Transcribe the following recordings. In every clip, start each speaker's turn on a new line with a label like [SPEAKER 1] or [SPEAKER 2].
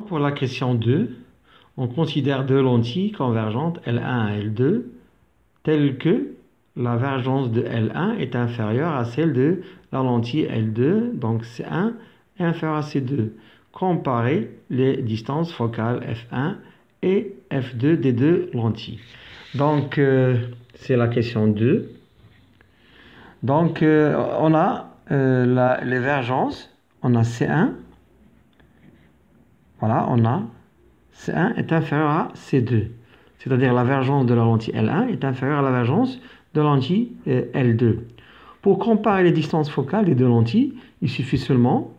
[SPEAKER 1] Pour la question 2, on considère deux lentilles convergentes L1 à L2 telles que la vergence de L1 est inférieure à celle de la lentille L2, donc C1 est inférieur à C2. Comparer les distances focales F1 et F2 des deux lentilles. Donc, c'est la question 2. Donc, on a les vergences, on a C1. Voilà, on a C1 est inférieur à C2. C'est-à-dire la vergence de la lentille L1 est inférieure à la vergence de la lentille L2. Pour comparer les distances focales des deux lentilles, il suffit seulement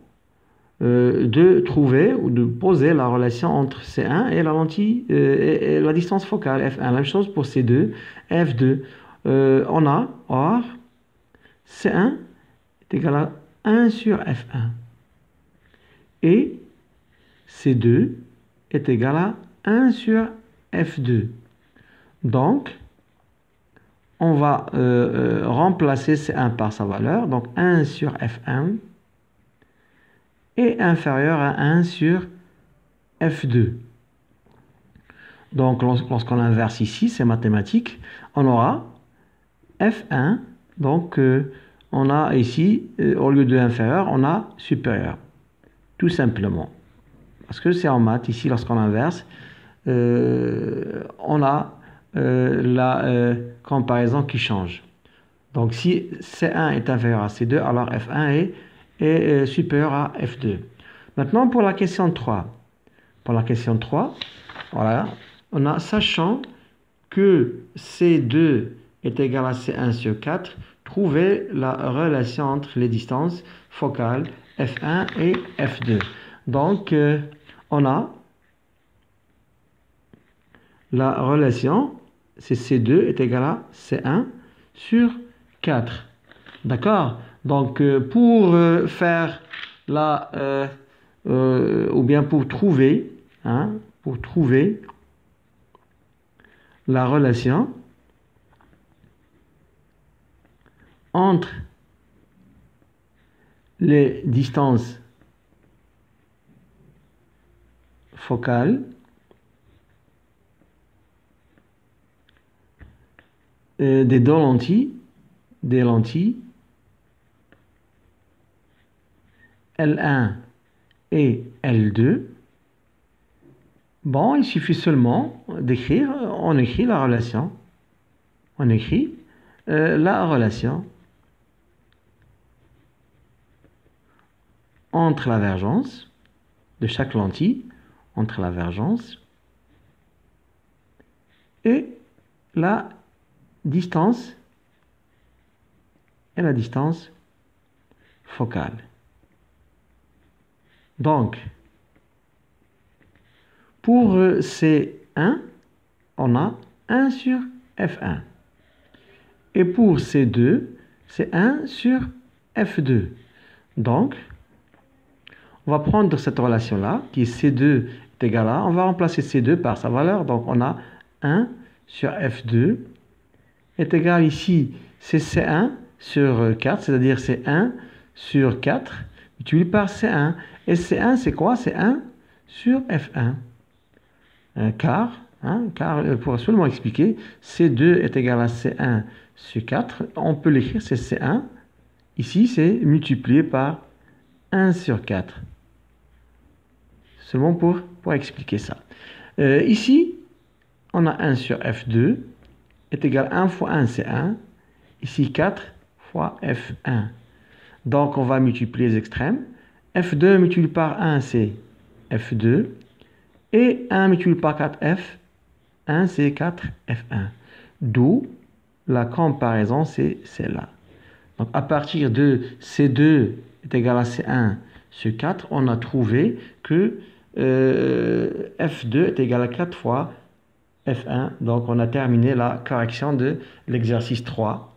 [SPEAKER 1] de trouver ou de poser la relation entre C1 et la lentille et la distance focale F1. La même chose pour C2 et F2. On a, or, C1 est égal à 1 sur F1 et C2 est égal à 1 sur F2. Donc, on va remplacer C1 par sa valeur. Donc, 1 sur F1 est inférieur à 1 sur F2. Donc, lorsqu'on inverse ici, c'est mathématique, on aura F1. Donc, on a ici, au lieu de inférieur, on a supérieur. Tout simplement. Parce que c'est en maths, ici, lorsqu'on inverse, on a la comparaison qui change. Donc, si C1 est inférieur à C2, alors F1 est supérieur à F2. Maintenant, pour la question 3. Pour la question 3, voilà, on a, sachant que C2 est égal à C1 sur 4, trouver la relation entre les distances focales F1 et F2. Donc, on a la relation, c'est C2 est égal à C1 sur 4. D'accord? Donc, pour faire la... ou bien pour trouver la relation entre les distances focales des deux lentilles, L1 et L2, bon, il suffit seulement d'écrire, on écrit la relation, entre la vergence de chaque lentille, entre la vergence et la distance focale. Donc, pour C1, on a 1 sur F1. Et pour C2, c'est 1 sur F2. Donc, on va prendre cette relation-là, qui est C2 est égal à, on va remplacer C2 par sa valeur. Donc, on a 1 sur F2 est égal ici, c'est C1 sur 4, c'est-à-dire c'est 1 sur 4, multiplié par C1. Et C1, c'est quoi? C'est 1 sur F1. Car, pour seulement expliquer, C2 est égal à C1 sur 4. On peut l'écrire, c'est C1. Ici, c'est multiplié par 1 sur 4. Seulement pour expliquer ça. Ici, on a 1 sur F2 est égal à 1 fois 1, c'est 1. Ici, 4 fois F1. Donc, on va multiplier les extrêmes. F2 multiplié par 1, c'est F2. Et 1 multiplié par 4F, 1 c'est 4F1. D'où la comparaison, c'est celle-là. Donc à partir de C2 est égal à C1 sur 4, on a trouvé que F2 est égal à 4 fois F1. Donc on a terminé la correction de l'exercice 3.